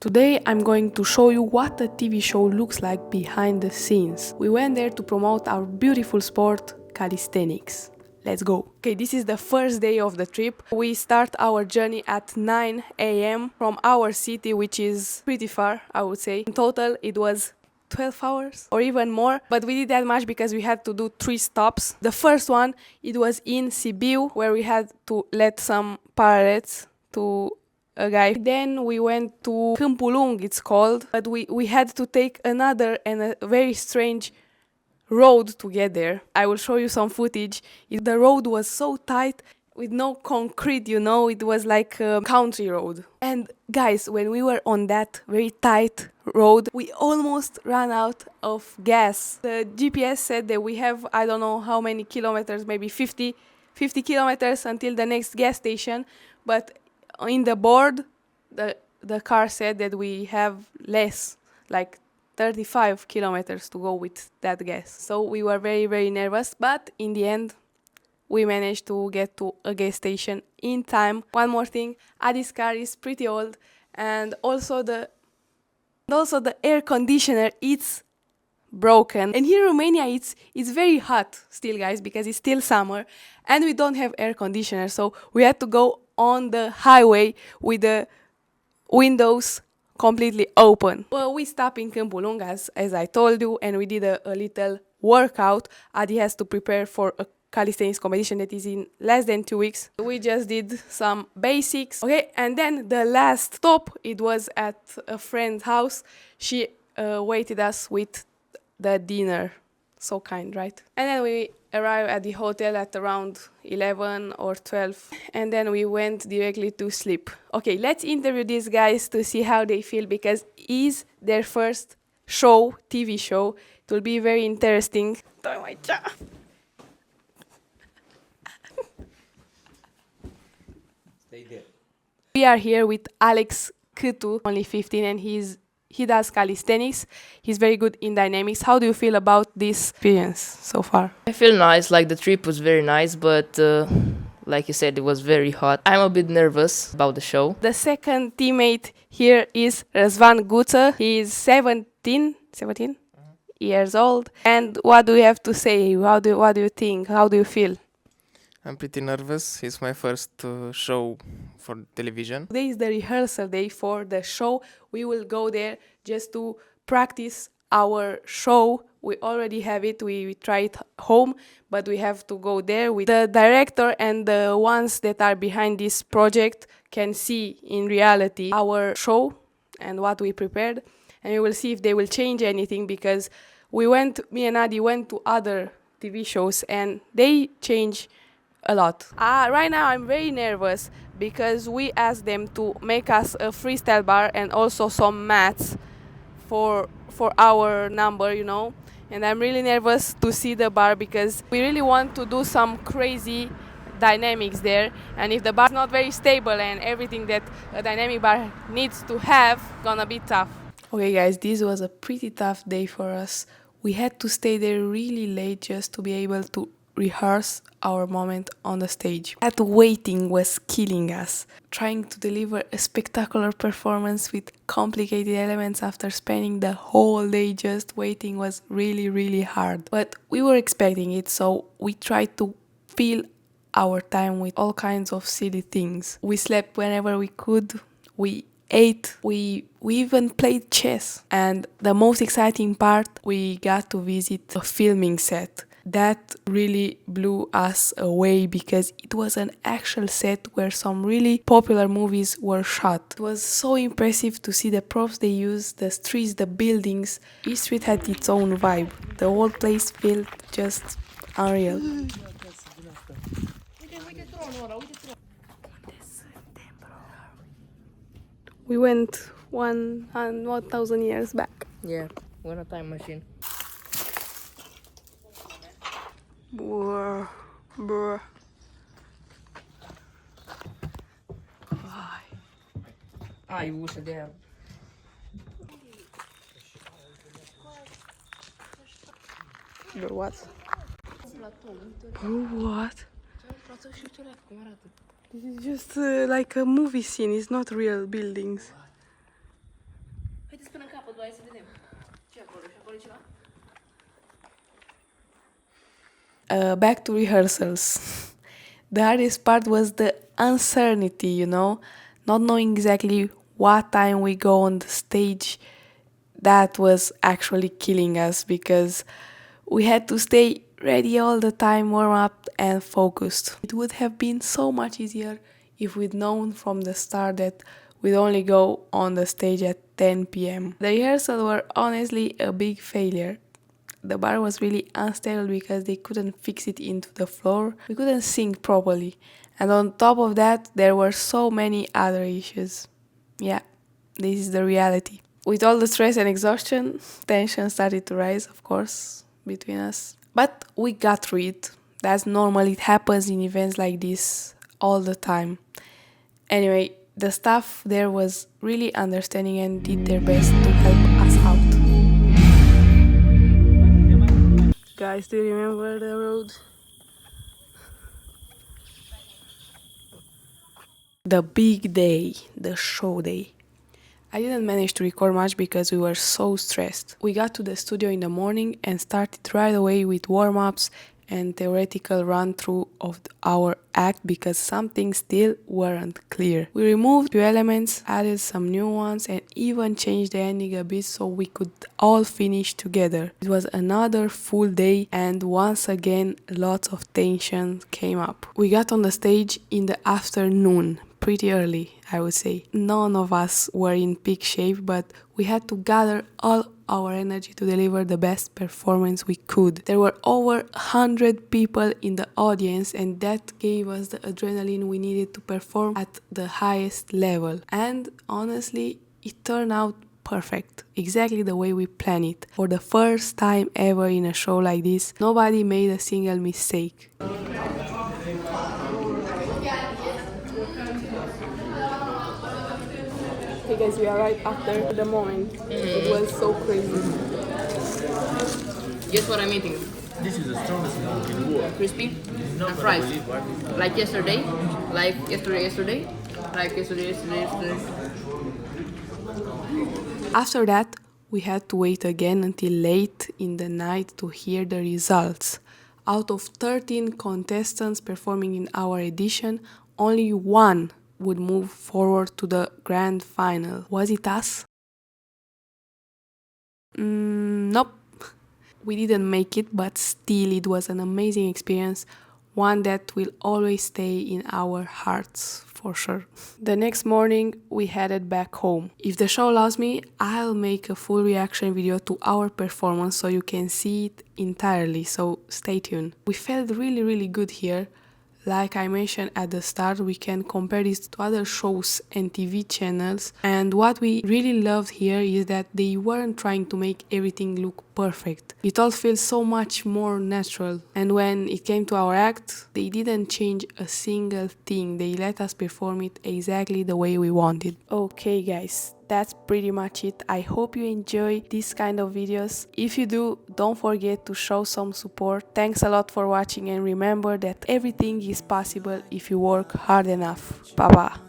Today I'm going to show you what a TV show looks like behind the scenes. We went there to promote our beautiful sport, calisthenics. Let's go. Okay, this is the first day of the trip. We start our journey at 9 a.m. from our city, which is pretty far, I would say. In total, it was 12 hours or even more, but we did that much because we had to do 3 stops. The first one, it was in Sibiu, where we had to let some parrots to a guy. Then we went to Câmpul, it's called, but we had to take another and a very strange road to get there. I will show you some footage. The road was so tight with no concrete, you know, it was like a country road. And guys, when we were on that very tight road, we almost ran out of gas. The GPS said that we have, I don't know how many kilometers, maybe 50 kilometers until the next gas station, but in the board, the car said that we have less, like 35 kilometers to go with that gas. So we were very, very nervous, but in the end, we managed to get to a gas station in time. One more thing, Adi's car is pretty old, and also the air conditioner, it's broken. And here in Romania, it's very hot still, guys, because it's still summer, and we don't have air conditioner, so we had to go on the highway with the windows completely open. Well, we stopped in Câmpul, as I told you, and we did a little workout. Adi has to prepare for a calisthenics competition that is in less than 2 weeks. We just did some basics, okay, and then the last stop, it was at a friend's house. She waited us with the dinner. So kind, right? And then we arrived at the hotel at around 11 or 12, and then we went directly to sleep. Okay, let's interview these guys to see how they feel, because it's their first show, TV show. It will be very interesting. Stay there. We are here with Alex Câtu, only 15, and he does calisthenics. He's very good in dynamics. How do you feel about this experience so far? I feel nice, like the trip was very nice, but like you said, it was very hot. I'm a bit nervous about the show. The second teammate here is Răzvan Guță. He is 17 years old. And what do you have to say? What do you think? How do you feel? I'm pretty nervous. It's my first show for television. Today is the rehearsal day for the show. We will go there just to practice our show. We already have it. We try it home, but we have to go there. With the director and the ones that are behind this project can see in reality our show and what we prepared. And we will see if they will change anything, because me and Adi went to other TV shows and they change a lot. Right now I'm very nervous because we asked them to make us a freestyle bar and also some mats for our number, you know. And I'm really nervous to see the bar because we really want to do some crazy dynamics there. And if the bar is not very stable and everything that a dynamic bar needs to have, gonna be tough. Okay guys, this was a pretty tough day for us. We had to stay there really late just to be able to rehearse our moment on the stage. That waiting was killing us. Trying to deliver a spectacular performance with complicated elements after spending the whole day just waiting was really, really hard. But we were expecting it, so we tried to fill our time with all kinds of silly things. We slept whenever we could. We ate. We even played chess. And the most exciting part, we got to visit a filming set. That really blew us away because it was an actual set where some really popular movies were shot. It was so impressive to see the props they used, the streets, the buildings. Each street had its own vibe. The whole place felt just unreal. We went 1,000 years back. Yeah, we're in a time machine. Bruh. You wish I did. Bro, what? Bro, what? This is just like a movie scene, it's not real buildings. Uite-ți până în capăt, hai să vedem. Ce acolo? Și acolo ceva? Back to rehearsals. The hardest part was the uncertainty, you know, not knowing exactly what time we go on the stage. That was actually killing us because we had to stay ready all the time, warm up and focused. It would have been so much easier if we'd known from the start that we'd only go on the stage at 10 p.m. The rehearsals were honestly a big failure. The bar was really unstable because they couldn't fix it into the floor. We couldn't sing properly. And on top of that, there were so many other issues. Yeah, this is the reality. With all the stress and exhaustion, tension started to rise, of course, between us. But we got through it. That's normal. It happens in events like this all the time. Anyway, the staff there was really understanding and did their best to help us out. Guys, do you remember the road? The big day, the show day. I didn't manage to record much because we were so stressed. We got to the studio in the morning and started right away with warm-ups and theoretical run-through of our act because some things still weren't clear. We removed few elements, added some new ones and even changed the ending a bit so we could all finish together. It was another full day and once again lots of tension came up. We got on the stage in the afternoon, pretty early, I would say. None of us were in peak shape, but we had to gather all our energy to deliver the best performance we could. There were over 100 people in the audience and that gave us the adrenaline we needed to perform at the highest level. And honestly, it turned out perfect, exactly the way we planned it. For the first time ever in a show like this, nobody made a single mistake. Hey guys, we are right after the moment. It was so crazy. Guess what I'm eating? This is the strongest one in the world. Crispy Not and fries. gonna believe what- Like yesterday, like yesterday, like yesterday. After that, we had to wait again until late in the night to hear the results. Out of 13 contestants performing in our edition, only one would move forward to the grand final. Was it us? Nope. We didn't make it, but still it was an amazing experience, one that will always stay in our hearts, for sure. The next morning, we headed back home. If the show allows me, I'll make a full reaction video to our performance so you can see it entirely, so stay tuned. We felt really good here. Like I mentioned at the start, we can compare this to other shows and TV channels, and what we really loved here is that they weren't trying to make everything look perfect. It all feels so much more natural, and when it came to our act, they didn't change a single thing. They let us perform it exactly the way we wanted. Okay guys, that's pretty much it. I hope you enjoy this kind of videos. If you do, don't forget to show some support. Thanks a lot for watching and remember that everything is possible if you work hard enough. Bye bye.